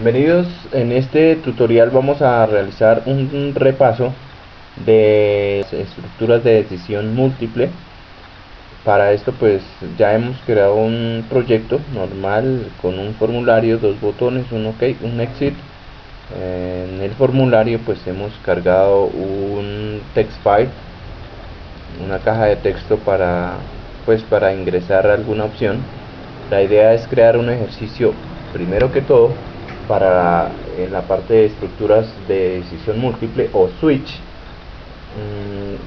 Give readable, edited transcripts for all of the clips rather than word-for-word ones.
Bienvenidos, en este tutorial vamos a realizar un repaso de estructuras de decisión múltiple. Para esto pues ya hemos creado un proyecto normal con un formulario, dos botones, un OK, un exit. En el formulario pues hemos cargado un text file, una caja de texto para ingresar alguna opción. La idea es crear un ejercicio primero que todo para en la parte de estructuras de decisión múltiple o switch,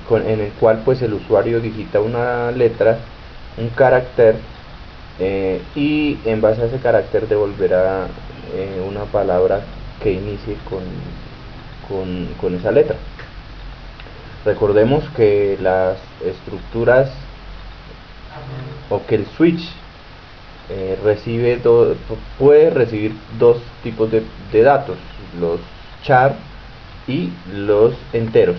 en el cual pues el usuario digita una letra, un carácter, y en base a ese carácter devolverá una palabra que inicie con esa letra. Recordemos que las estructuras o que el switch puede recibir dos tipos de datos: los char y los enteros.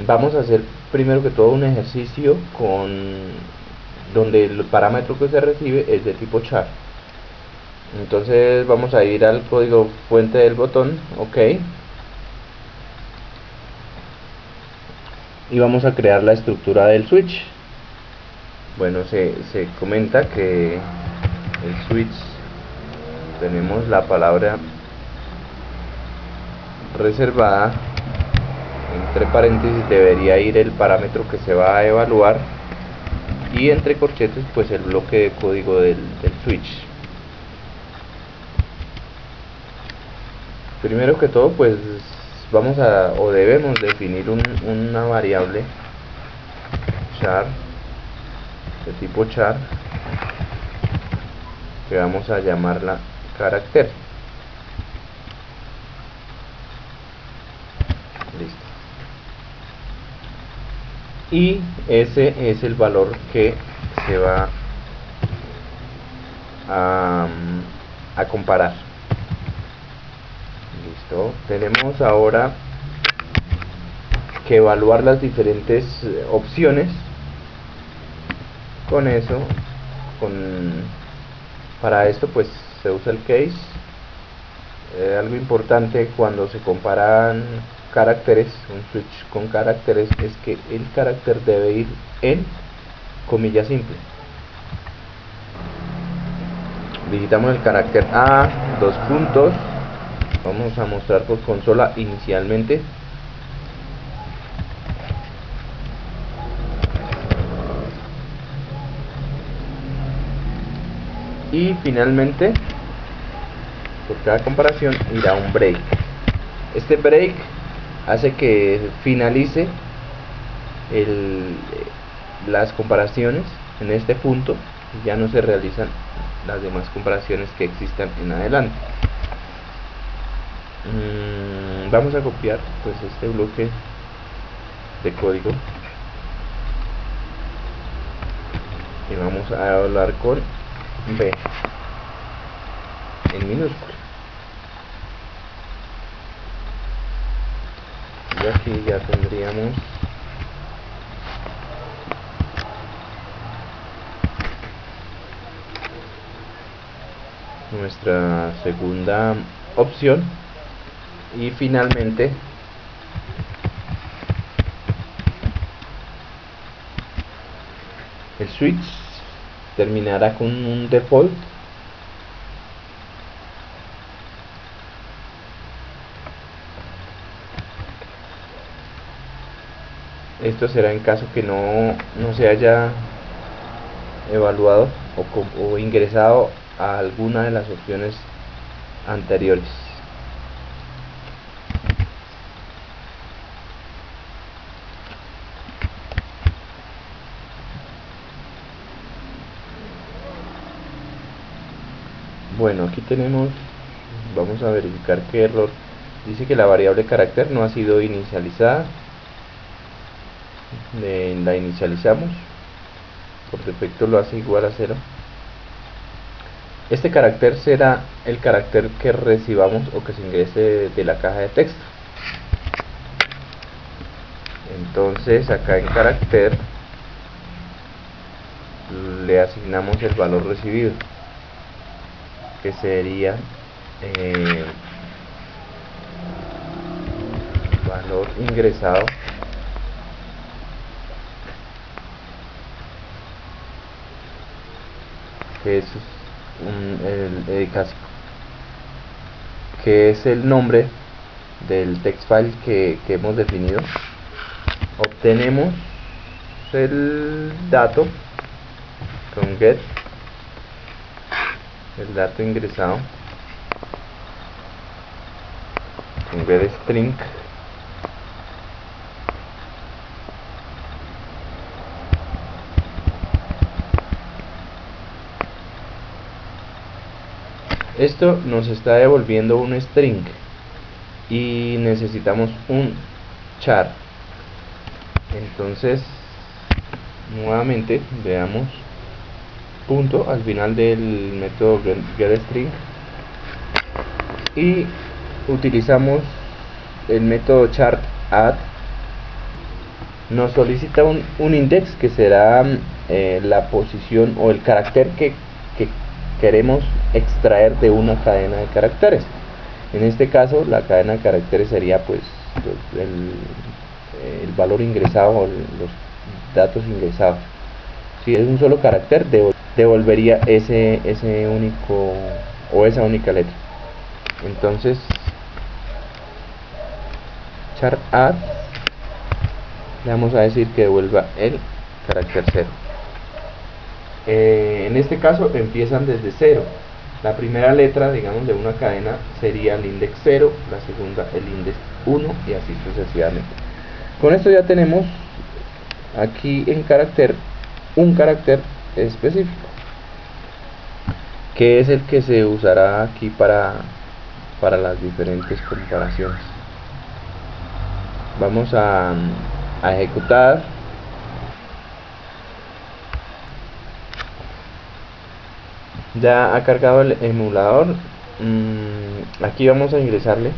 Vamos a hacer primero que todo un ejercicio donde el parámetro que se recibe es de tipo char. Entonces vamos a ir al código fuente del botón OK y vamos a crear la estructura del switch. Bueno, se comenta que el switch, tenemos la palabra reservada, entre paréntesis debería ir el parámetro que se va a evaluar y entre corchetes pues el bloque de código del switch. Primero que todo pues debemos definir una variable char de tipo char que vamos a llamarla carácter. Listo. Y ese es el valor que se va a comparar. Listo. Tenemos ahora que evaluar las diferentes opciones. Con eso, para esto pues se usa el case. Algo importante cuando se comparan caracteres, un switch con caracteres, es que el carácter debe ir en comilla simple. Digitamos el carácter A, dos puntos, vamos a mostrar por consola inicialmente. Y finalmente, por cada comparación irá un break. Este break hace que finalice las comparaciones en este punto y ya no se realizan las demás comparaciones que existan en adelante. Vamos a copiar pues este bloque de código y vamos a hablar con B en minúscula. Y aquí ya tendríamos nuestra segunda opción. Y finalmente el switch terminará con un default. Esto será en caso que no se haya evaluado o ingresado a alguna de las opciones anteriores. Bueno, aquí tenemos, vamos a verificar qué error. Dice que la variable carácter no ha sido inicializada. La inicializamos, por defecto lo hace igual a 0. Este carácter será el carácter que recibamos o que se ingrese de la caja de texto. Entonces acá en carácter le asignamos el valor recibido, que sería valor ingresado, que es el clásico, que es el nombre del text file que hemos definido. Obtenemos el dato con get, el dato ingresado con get string, esto nos está devolviendo un string y necesitamos un char. Entonces nuevamente veamos punto al final del método getString y utilizamos el método char add. Nos solicita un index que será la posición o el carácter que queremos extraer de una cadena de caracteres. En este caso la cadena de caracteres sería pues el valor ingresado o los datos ingresados. Si es un solo carácter, devolvería ese único o esa única letra. Entonces char add, le vamos a decir que devuelva el carácter 0. En este caso empiezan desde 0. La primera letra, digamos, de una cadena sería el index 0, la segunda el index 1 y así sucesivamente. Con esto ya tenemos aquí en carácter un carácter específico, que es el que se usará aquí para las diferentes comparaciones. Vamos a ejecutar. Ya ha cargado el emulador. Aquí vamos a ingresarle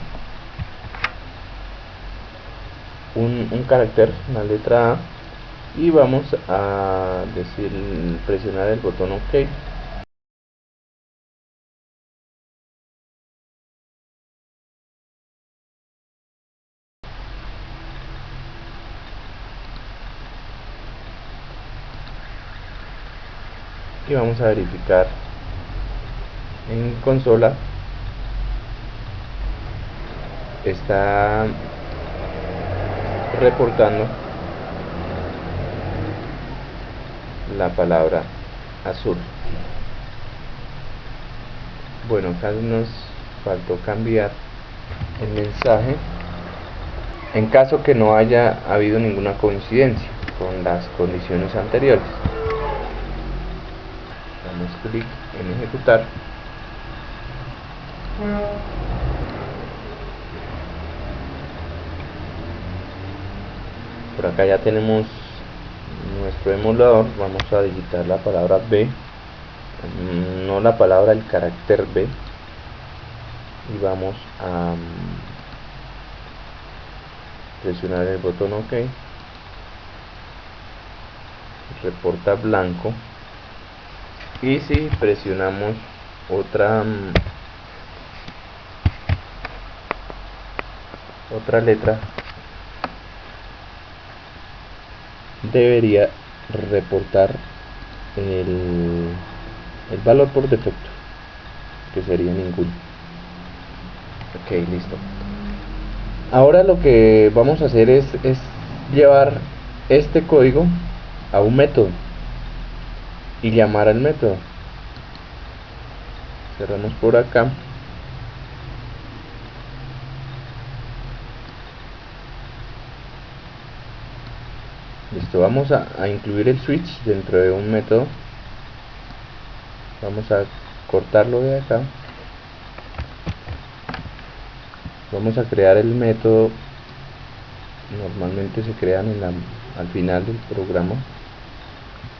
un carácter, la letra A, y vamos a presionar el botón OK. Y vamos a verificar en consola. Está reportando la palabra azul. Bueno, acá nos faltó cambiar el mensaje en caso que no haya habido ninguna coincidencia con las condiciones anteriores. Damos clic en ejecutar. Por acá ya tenemos nuestro emulador. Vamos a digitar la palabra B, no la palabra, el carácter B, y vamos a presionar el botón OK. Reporta blanco. Y si presionamos otra letra, debería reportar el valor por defecto, que sería ninguno. Ok, listo. Ahora lo que vamos a hacer es llevar este código a un método y llamar al método. Cerramos por acá. Listo, vamos a incluir el switch dentro de un método. Vamos a cortarlo de acá. Vamos a crear el método. Normalmente se crean al final del programa,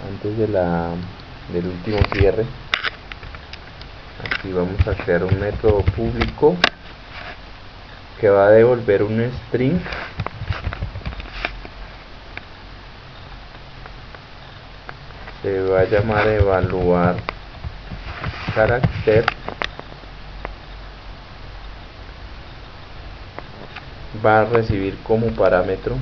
antes del último cierre. Aquí vamos a crear un método público que va a devolver un string se va a llamar evaluar carácter va a recibir como parámetro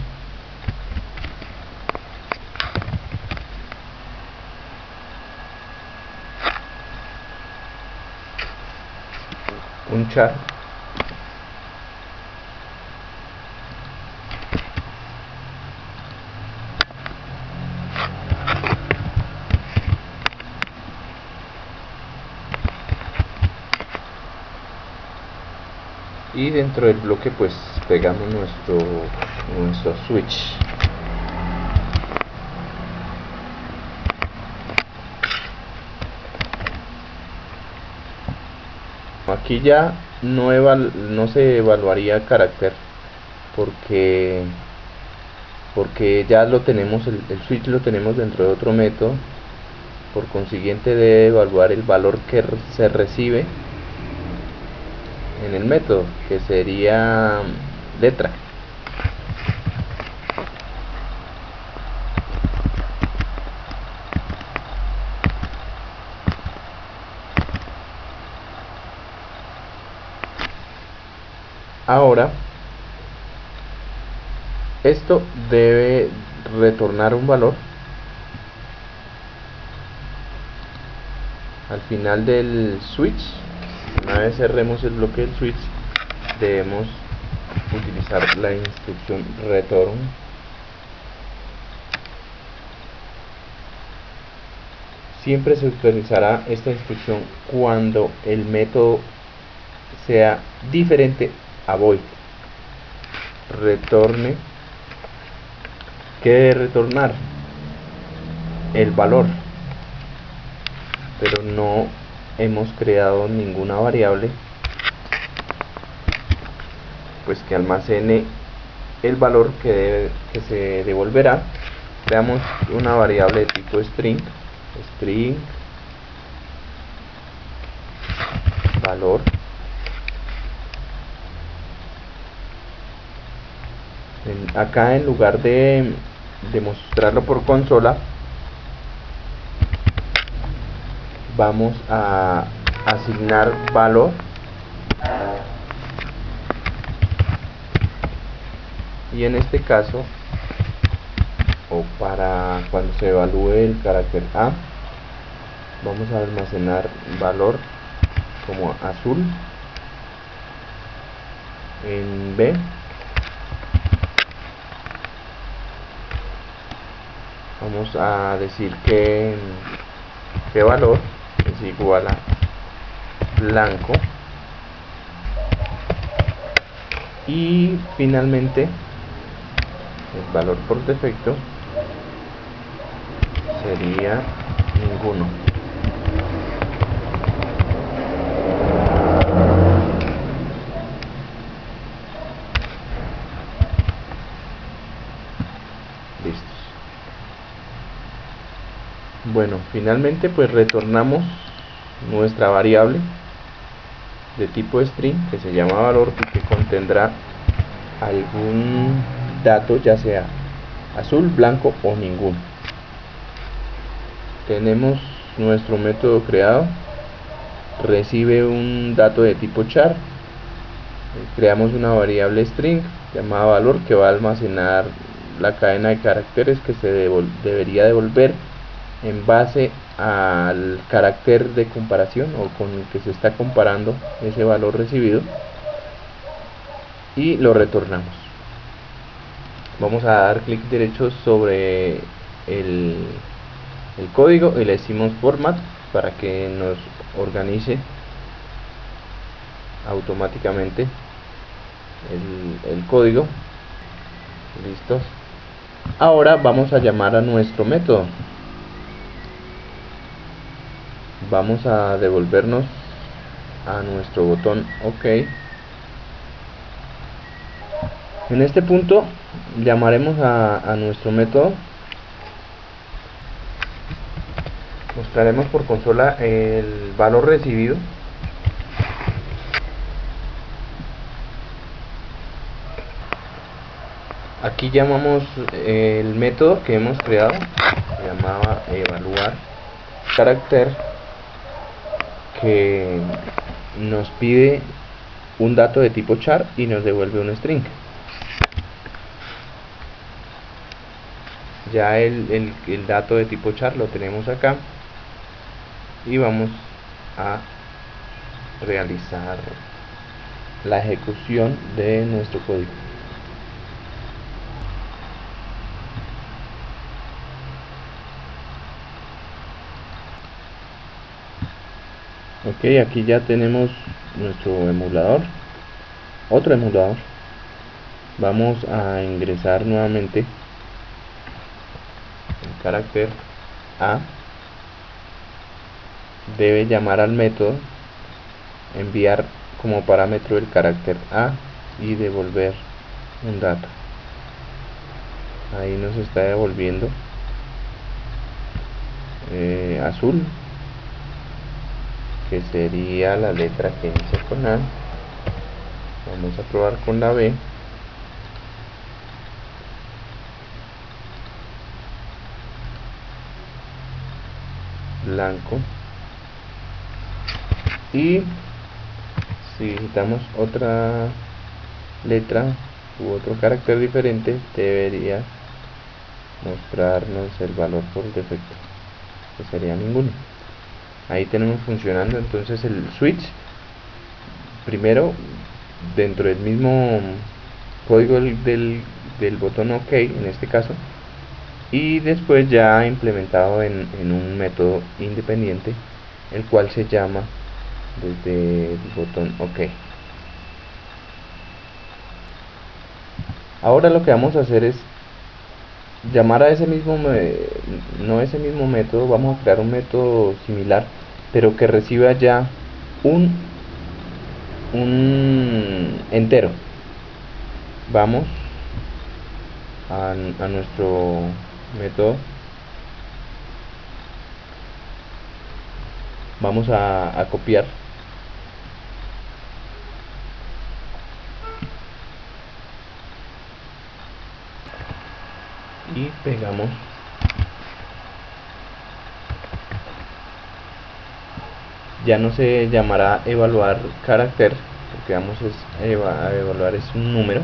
un char y dentro del bloque pues pegamos nuestro switch. Aquí ya no se evaluaría carácter porque ya lo tenemos, el switch lo tenemos dentro de otro método, por consiguiente debe evaluar el valor que se recibe en el método, que sería letra. Ahora esto debe retornar un valor al final del switch. Una vez cerremos el bloque del switch, debemos utilizar la instrucción return. Siempre se utilizará esta instrucción cuando el método sea diferente a void. Retorne, que debe retornar el valor, pero no hemos creado ninguna variable pues que almacene el valor que se devolverá. Creamos una variable de tipo string valor, acá en lugar de mostrarlo por consola, vamos a asignar valor y en este caso, o para cuando se evalúe el carácter A, vamos a almacenar valor como azul. En B vamos a decir que valor es igual a blanco, y finalmente el valor por defecto sería ninguno. Listos. Bueno, finalmente pues retornamos nuestra variable de tipo string que se llama valor y que contendrá algún dato, ya sea azul, blanco o ninguno. Tenemos nuestro método creado, recibe un dato de tipo char, creamos una variable string llamada valor que va a almacenar la cadena de caracteres que se debería devolver en base al carácter de comparación o con el que se está comparando ese valor recibido, y lo retornamos. Vamos a dar clic derecho sobre el código y le decimos format para que nos organice automáticamente el código. Listos. Ahora vamos a llamar a nuestro método. Vamos a devolvernos a nuestro botón OK. En este punto llamaremos a nuestro método. Mostraremos por consola el valor recibido. Aquí llamamos el método que hemos creado, se llamaba evaluar carácter, que nos pide un dato de tipo char y nos devuelve un string. Ya el dato de tipo char lo tenemos acá y vamos a realizar la ejecución de nuestro código. Ok, aquí ya tenemos nuestro emulador, otro emulador. Vamos a ingresar nuevamente el carácter A. Debe llamar al método, enviar como parámetro el carácter A y devolver un dato. Ahí nos está devolviendo azul, que sería la letra que inicia con A. Vamos a probar con la B. Blanco. Y si digitamos otra letra u otro carácter diferente, debería mostrarnos el valor por defecto, que sería ninguno. Ahí tenemos funcionando entonces el switch. Primero, dentro del mismo código del botón OK, en este caso, y después ya implementado en un método independiente, el cual se llama desde el botón OK. Ahora lo que vamos a hacer es llamar a ese mismo no ese mismo método, vamos a crear un método similar, pero que reciba ya un entero. Vamos a nuestro método, vamos a copiar y pegamos. Ya no se llamará evaluar carácter, lo que vamos a evaluar es un número.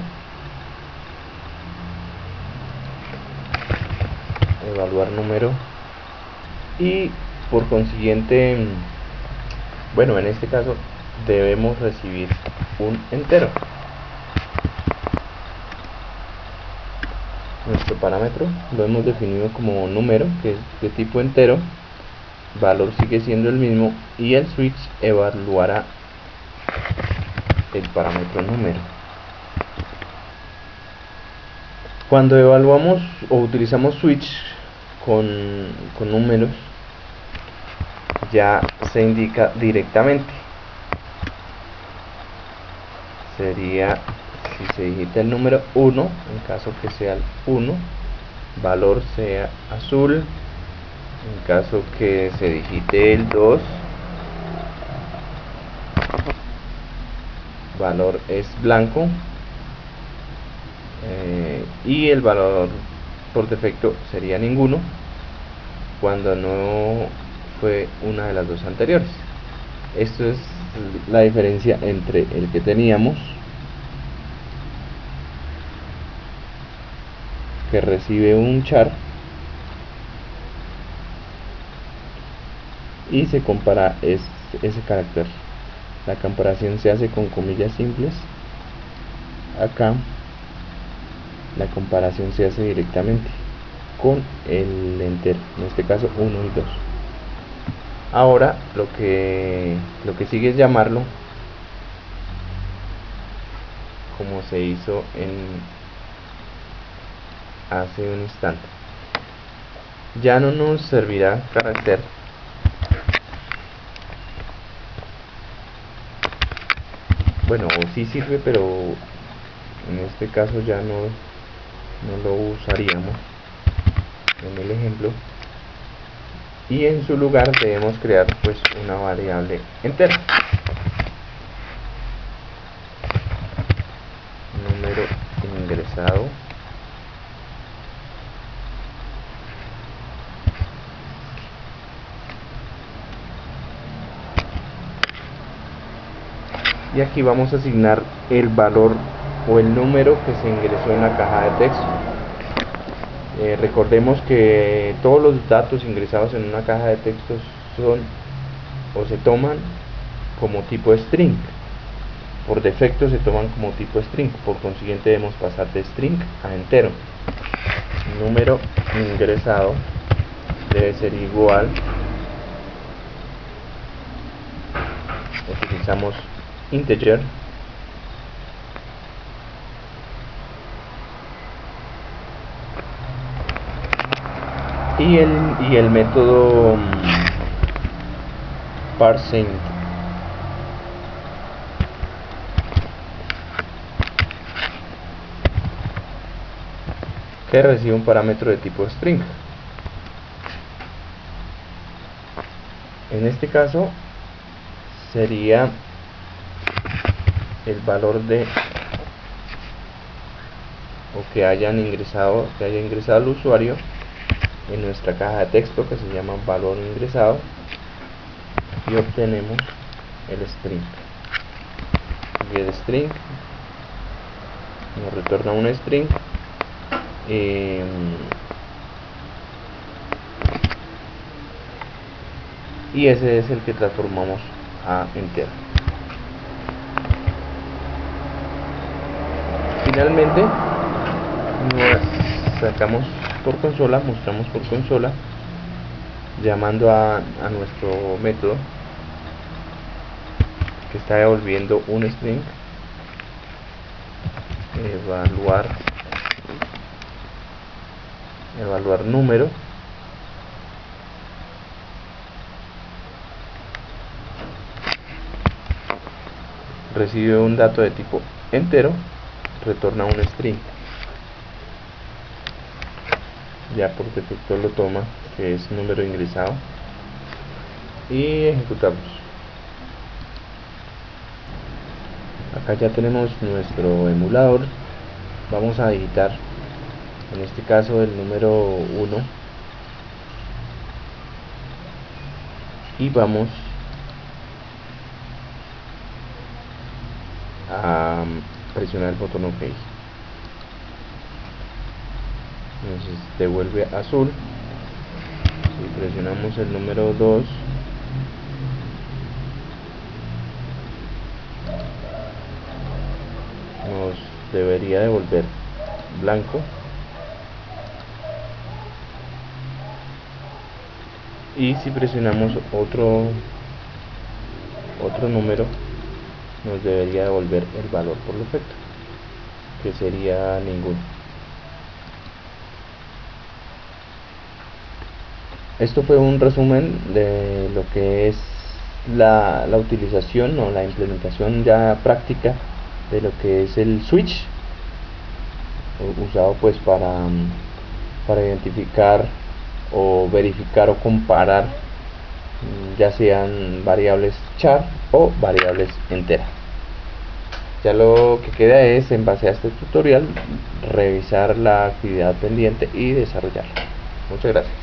Evaluar número, y por consiguiente, bueno, en este caso debemos recibir un entero. Nuestro parámetro lo hemos definido como número, que es de tipo entero. Valor sigue siendo el mismo y el switch evaluará el parámetro número. Cuando evaluamos o utilizamos switch con números, ya se indica directamente. Sería, si se digita el número 1, en caso que sea el 1, valor sea azul. En caso que se digite el 2, valor es blanco. Y el valor por defecto sería ninguno, cuando no fue una de las dos anteriores. Esto es la diferencia entre el que teníamos, que recibe un char, y se compara ese carácter. La comparación se hace con comillas simples. Acá la comparación se hace directamente con el entero, en este caso 1 y 2. Ahora lo que sigue es llamarlo como se hizo hace un instante. Ya no nos servirá carácter, bueno, sí sirve, pero en este caso ya no lo usaríamos en el ejemplo, y en su lugar debemos crear pues una variable entera, número ingresado, y aquí vamos a asignar el valor o el número que se ingresó en la caja de texto. Recordemos que todos los datos ingresados en una caja de textos son o se toman como tipo string. Por defecto se toman como tipo string, por consiguiente debemos pasar de string a entero. Número ingresado debe ser igual, utilizamos integer, y el método parseInt que recibe un parámetro de tipo string. En este caso sería el valor de que haya ingresado el usuario en nuestra caja de texto, que se llama valor ingresado, y obtenemos el string, y el string nos retorna un string y ese es el que transformamos a entero. Finalmente sacamos por consola, mostramos por consola, llamando a nuestro método que está devolviendo un string, evaluar número, recibe un dato de tipo entero, retorna un string, ya por defecto lo toma, que es número ingresado, y ejecutamos. Acá ya tenemos nuestro emulador. Vamos a digitar, en este caso, el número 1 y vamos a presionar el botón OK. Entonces devuelve azul. Si presionamos el número 2, nos debería devolver blanco, y si presionamos otro número, nos debería devolver el valor por defecto, que sería ninguno. Esto fue un resumen de lo que es la utilización o la implementación ya práctica de lo que es el switch, usado pues para identificar o verificar o comparar ya sean variables char o variables enteras. Ya lo que queda es, en base a este tutorial, revisar la actividad pendiente y desarrollarla. Muchas gracias.